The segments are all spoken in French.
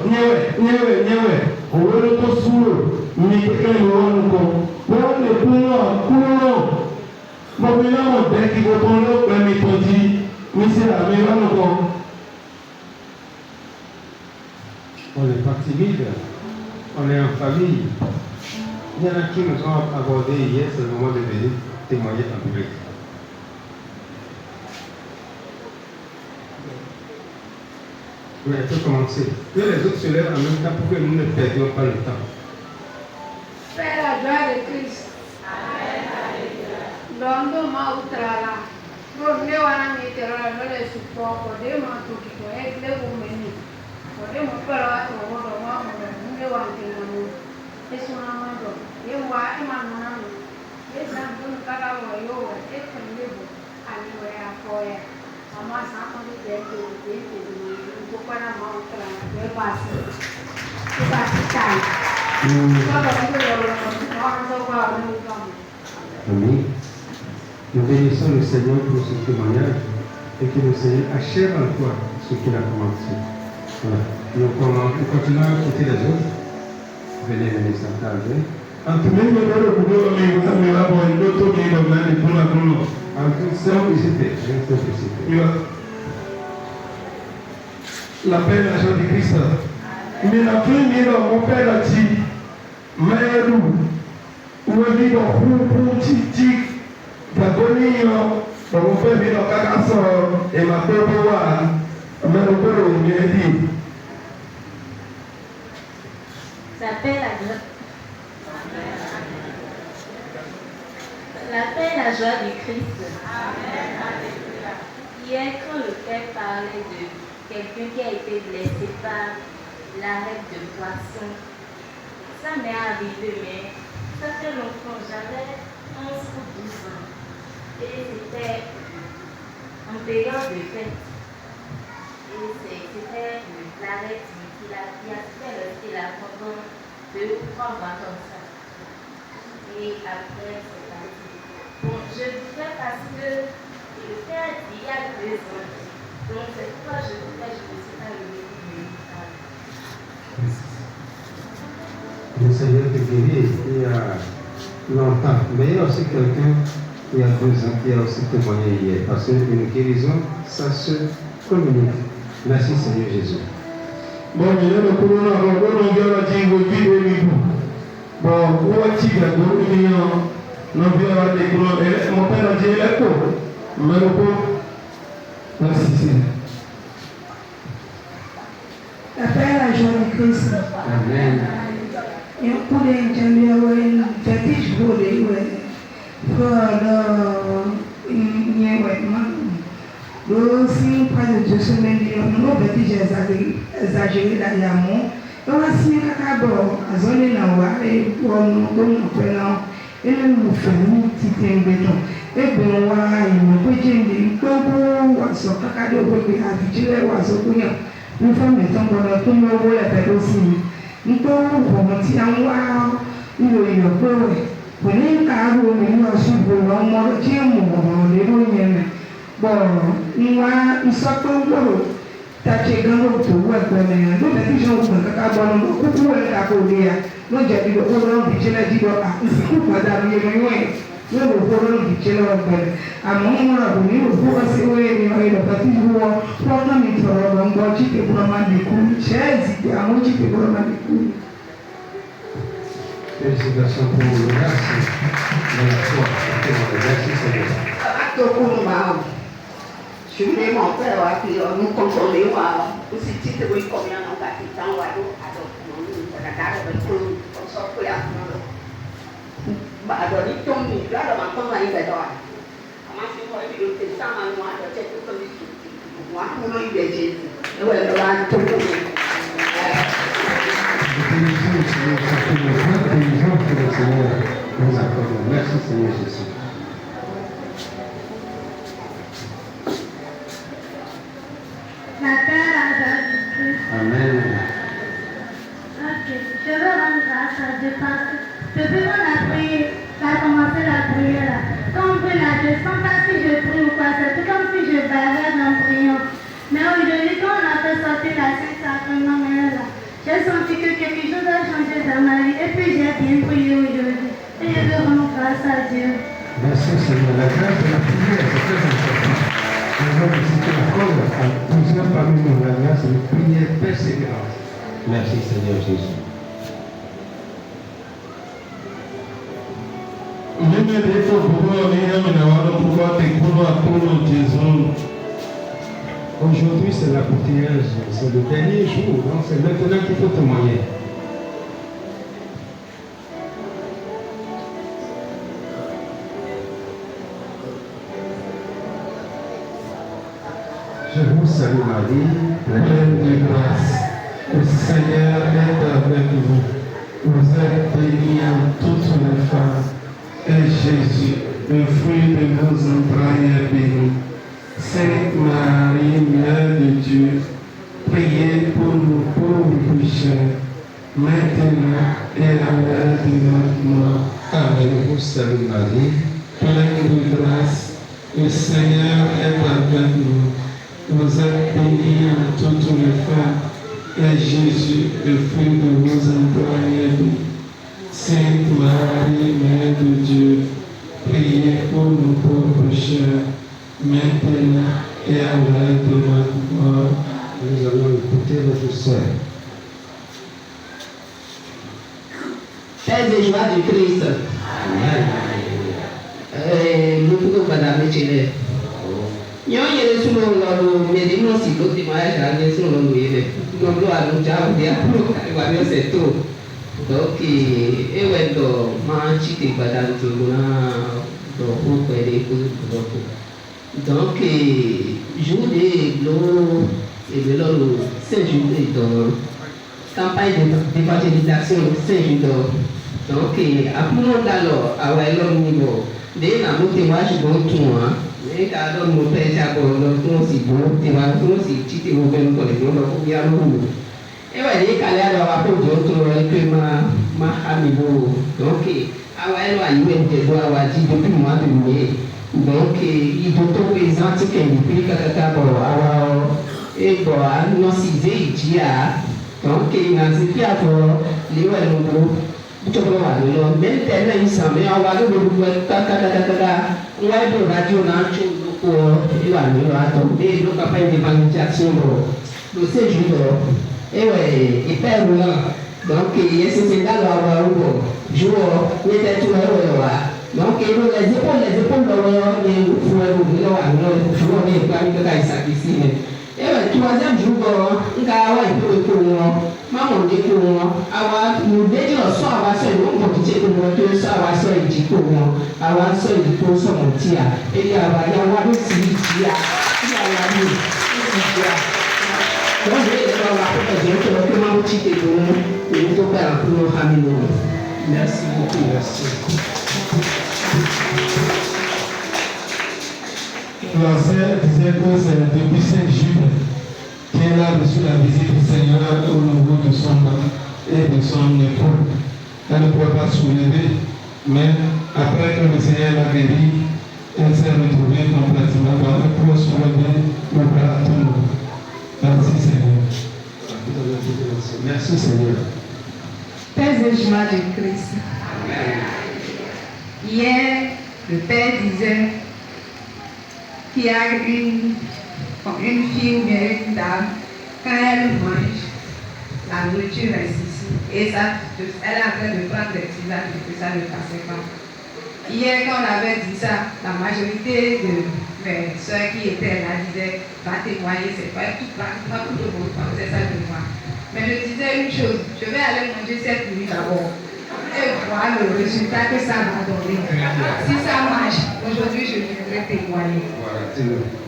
nyewe. Owó tó súrò ní kékeré ni wọ́n ń kọ́. Wọ́n lè kú náà kúrò náà. Bọ́bí náà mọ̀ bẹ́ẹ̀ kí gbogbo ọlọ́pàá mi tọ́jú ní sí àmì lọ́nà kan. On n'est pas timide, on est en famille. Il y en a qui nous ont abordé hier, c'est le moment de venir témoigner en public. Oui, elle peut commencer. Que les autres se lèvent en même temps pour que nous ne perdions pas le temps. Per la gioia di Cristo. Londo mautrala. Borne wana mitera nole supoko de matuki ko ekle umeni. Ode mo para to mo do ma mo ne wan ke mo. Esu na mo do. Ye wa e ma no na mo. Ye san dun kaka wo yo wa e kan lebo ani wa ya ko ya. Ama sa mo de de ko para mautrala de pasi. Ke pasi tai. Amen. Nous bénissons le Seigneur pour ce témoignage et que le Seigneur achève en toi ce qu'il a commencé. Voilà. Nous continuons à écouter les autres. Venez s'engager. En toute simplicité. La paix de la joie de Christ. Mais la première, mon père a dit, Maëlou, où est dit, ou titi, Gagonio, mon père vit dans Kakasso, et ma peur, mais le père m'a dit. La paix, la joie du Christ. Hier, quand le Père parlait de quelqu'un qui a été blessé par l'arrêt de poisson, ça m'est arrivé, mais ça fait longtemps, j'avais 11 ou 12 ans. Et c'était en période de fête. Et c'était l'arrêt qui a fait rester là pendant 2 ou 3 mois comme ça. Et après, c'est parti. Bon, je disais parce que le Père dit il y a 2 ans. Donc, c'est pourquoi je me suis pas levée. Le Seigneur te guérit il y a longtemps. Mais il y a aussi quelqu'un il y a 2 ans qui a aussi témoigné hier. Parce qu'une guérison, ça se communique. Merci Seigneur Jésus. Bon, il y a le couloir, on va dire que bon, où est-il que mon père a dit, l'écho. Mais le coup, merci Seigneur. La paix, la joie de Christ. Amen. Et pour les ingénieurs, une fétiche pour les si pas de Dieu semaine, nous fétiche exagéré dans l'amour. Donc, si nous avons à zone là et pour nous prenons et nous faisons petit béton. Et bon, il nous peut dire que nous sommes capables de faire nous faisons maintenant pour nous la paix aussi. Nous pouvons mentir en voir il y a peu. Pour les cas où nous avons suivi le monde qui est mort, les moyens. Bon, nous avons sorti taché dans l'autre web, nous avons dit que nous avons beaucoup de capodia. Nous avons dit que nous avons dit que nous avons dit que nous avons dit que nous avons à mon moment, nous avons passé au parti du roi, pour nous mettre en bas, qui est vraiment des coups, chers, à mon qui est vraiment des coups. Félicitations pour le merci de la foi. Merci Seigneur. Je voulais mon père, nous contrôler, aussi si tu veux combien on va faire dans la rue, alors nous avons on sort pour la bà rồi đi chung thì đó là bằng con này về rồi mà xin hỏi thì được tiền sao mà ngoài rồi trên chúng tôi đi ngoài không nói về gì nếu vậy là ban chung chung Merci Seigneur Jésus. La terre a du Christ. Amen. Ok, je veux rendre grâce à Dieu parce que depuis qu'on a commencé la prière là, quand on prie là, je ne sens pas si je prie ou quoi, c'est tout comme si je bavarde en priant. Mais aujourd'hui, quand on a fait sortir la Sainte Sacrement là, J'ai senti que quelque chose a changé dans ma vie et puis j'ai bien prié aujourd'hui. Et je veux rendre grâce à Dieu. Merci Seigneur. La grâce de la prière, c'est très important. Nous avons visité la cause à plusieurs parmi nous, la grâce de prière persévérante. Merci Seigneur Jésus. Mimi ndiko kuhuo ni na wale kufuate kuno akuno Jésus. Aujourd'hui, c'est l'apothéose, c'est le dernier jour, donc c'est maintenant qu'il faut témoigner. Je vous salue Marie, Pleine de grâce, le Seigneur est avec vous. Vous êtes bénie en toutes les femmes, et Jésus, le fruit de vos entrailles, est béni. Sainte Marie, Mère de Dieu, priez pour nous pauvres pécheurs, maintenant et à l'heure de notre mort. Amen. je vous salue Marie, Pleine de grâce, le Seigneur est avec nous. Vous êtes bénie en toutes les femmes, et Jésus, le fruit de vos entrailles, est béni. Sainte Marie, Mère de Dieu, priez pour nous pauvres pécheurs, maintenant et à l'heure de notre mort. nous allons écouter notre sœur. Père de joie du Christ. Nous pouvons pas d'habitude. Nous avons sur le médecin si l'autre témoignage a été sur le médecin. Nous avons déjà dit à nous c'est trop. Donc, et ouais, donc, ma chite pas dans donc, donc, jour de l'eau et de l'eau, 5 jours de campagne d'évangélisation, 5 jours. Donc, après nous, alors, à l'homme niveau, dès la montée, moi, je vais tout, hein. Mais quand on me fait ça, on s'y bon, tu vois, on s'y chite au même collègue, on va bien nous. Et ouais, les calés à la d'autres que ma amigo. Donc, elle a eu un débat à dire depuis le mois de mai. Donc, il doit présenter qu'il y a quelqu'un et bon, non, si j'ai donc, il n'a pas pour les nouveaux. Même tellement il s'en met, on va le on va être radio pour et donc après l'évangélisation, le séjour. Et ouais, il perd là. Donc, il est là, jour, il était tout là. Donc, il nous les épaules, il faut et le troisième jour, il y a un peu de courant. Maman dit courant. Nous dédions soit à la seule, on peut dire que nous soit à la seule du courant. À la seule du courant, son tia. Et il y a un peu de tia. Il y a un peu de tia. Donc, je vais faire la proposition que maman dit que nous devons faire pour nos familles. Merci beaucoup. Merci. La sœur disait que c'est depuis 5 jours qu'elle a reçu la visite du Seigneur au niveau de son mari et de son époux. Elle ne pouvait pas soulever, mais après que le Seigneur l'a guérie, elle s'est retrouvée complètement. Elle peut soulever le bras à tout le monde. Merci Seigneur. Merci Seigneur. Père et joie du Christ. Hier, le Père disait qu'il y a une fille ou bien une dame, quand elle mange, la nourriture reste ici. Et ça, elle est en train de prendre des tisanes et que ça ne passait pas. Hier, quand on avait dit ça, la majorité de mes soeurs qui étaient là disaient, va témoigner, c'est pas tout le monde, c'est ça de moi. Mais je disais une chose, je vais aller manger cette nuit d'abord et voir le résultat que ça va donner. Si ça marche, aujourd'hui je viendrai témoigner.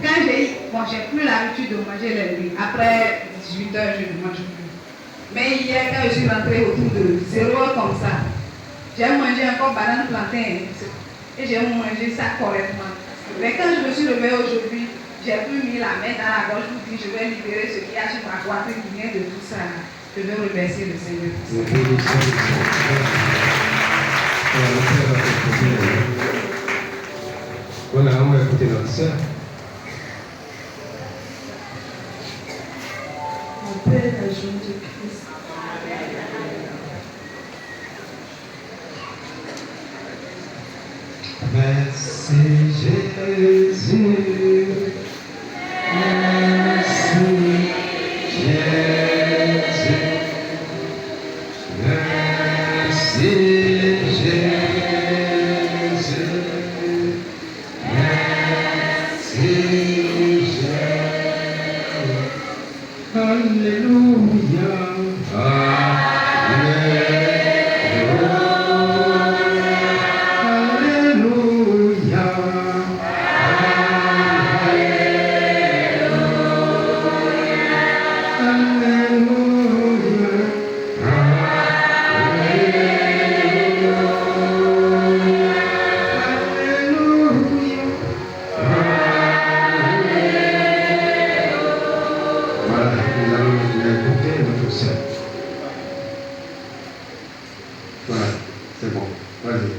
Quand j'ai plus l'habitude de manger les nuits, après 18h je ne mange plus. Mais hier quand je suis rentrée autour de 0h comme ça, j'ai mangé encore banane plantain et j'ai mangé ça correctement. Mais quand je me suis levée aujourd'hui, j'ai plus mis la main dans la gorge pour dire je vais libérer ce qu'il y a sur ma poitrine qui vient de tout ça. Je veux remercier le Seigneur. Voilà, on va écouter notre sœur. Mon Père, la joie de Christ. Merci Jésus. Merci Jésus. Merci Jésus. Merci Jésus. Alléluia. Voilà, c'est bon. Vas-y.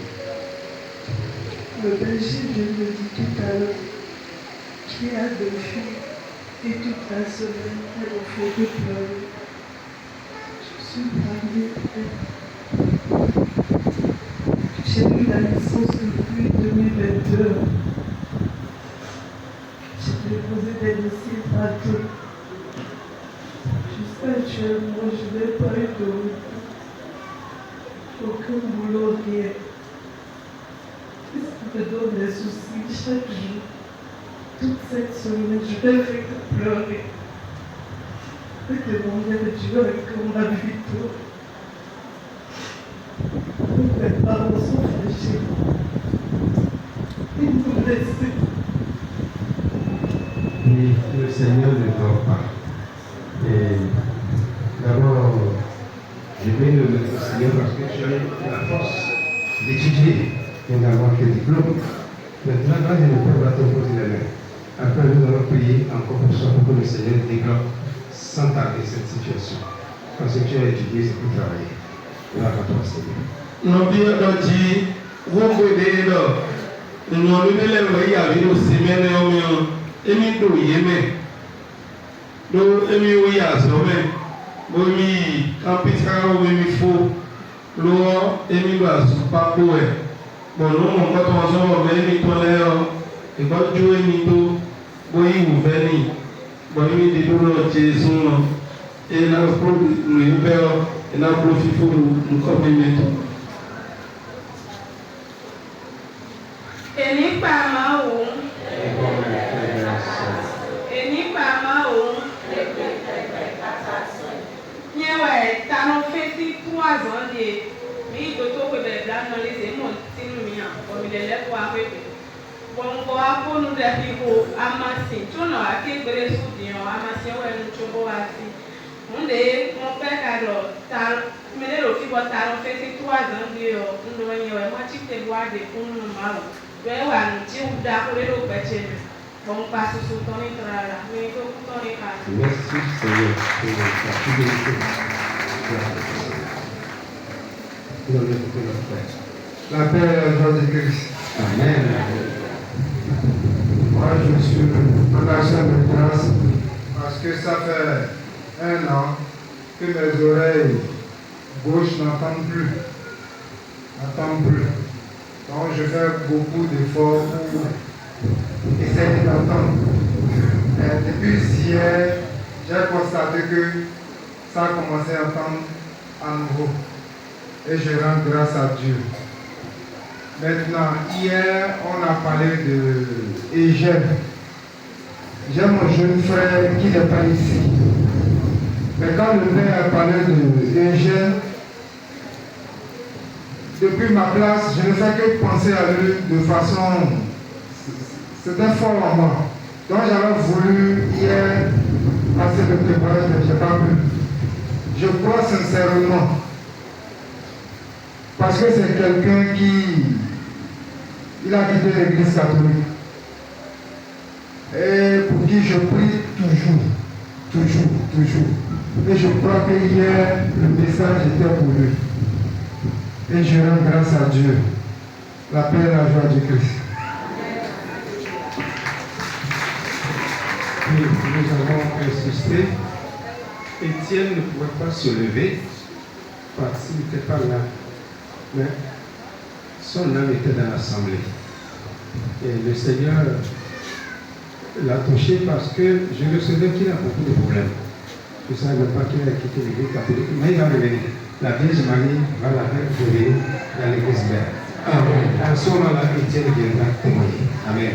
Le berger, je le dis tout à l'heure, qui a deux filles et toute la semaine, elle me fait que pleurer. Je suis mariée. J'ai eu la licence depuis 2022. J'ai déposé des dossiers partout. Jusqu'à actuellement, je n'ai pas eu de retour. Aucun boulot, rien. Ça me donne des soucis chaque jour. Toute cette semaine, je n'ai fait que pleurer. Je demandais de Dieu avec ma vie tout. Mes parents sont fâchés. Ils nous laissent. Oui, le Seigneur ne dort pas. Et d'abord, je vais le mettre au Seigneur parce que tu as eu la force d'étudier et d'avoir fait diplôme. Maintenant, là, je ne peux pas te poser la main. Après, nous allons prier encore pour ça, pour que le Seigneur débloque sans tarder cette situation. Parce que tu as étudié, c'est pour travailler. Là, à toi, Seigneur. Non, bien, donc, vous pouvez dire, nous avons eu les loyers avec nos semaines et nous avons eu donc, emi oui à sommet, bomi campus car bomi faux, l'eau emi va pas pour bon non on va commencer à venir colère et quand tu es mito, boy ou veni, bomi de tout le Jésus et là pour nous père et là pour fifo nous comme mito. Eni pa ma o. Eni pa ma o. Nyewe tano feti 3 ans de mi doto ko be bla no le se mo tinu mi an o mi le ko afefe bon ko apo nu de bi ko amasi to no ake gbere su di o amasi we nu to bo ati nde mo pe ka do ta me le ro fi bo tano feti 3 ans de o ndo nyewe mo ti te bo ade kun nu ma o we wa nu ti u da ko le ro pe che bon pas sous ton écran mais ko ton écran. Merci Seigneur pour ta fidélité. Nous allons écouter notre Père. La paix et la joie de Christ. Amen. Moi, je suis en action de grâce parce que ça fait 1 an que mes oreilles gauches n'entendent plus. Donc, je fais beaucoup d'efforts pour essayer d'entendre. Depuis hier, j'ai constaté que ça a commencé à entendre à nouveau. Et je rends grâce à Dieu. Maintenant, hier, on a parlé de Eugène. J'ai mon jeune frère qui n'est pas ici. Mais quand le père a parlé de Eugène, depuis ma place, je ne fais que penser à lui de façon... C'était fort en moi. Donc j'avais voulu hier passer le témoignage, mais je n'ai pas pu. Je crois sincèrement. Parce que c'est quelqu'un qui... Il a quitté l'église catholique. Et pour qui je prie toujours. Et je crois que hier, le message était pour lui. Et je rends grâce à Dieu. La paix et la joie du Christ. Nous avons insisté. Étienne ne pouvait pas se lever parce qu'il n'était pas là. Mais son âme était dans l'assemblée. Et le Seigneur l'a touché parce que je le savais qu'il a beaucoup de problèmes. Je ne savais même pas qu'il a quitté l'église catholique, mais il va revenir. La Vierge Marie va la faire revenir dans l'église mère. À ce moment-là, Étienne viendra témoigner. Amen.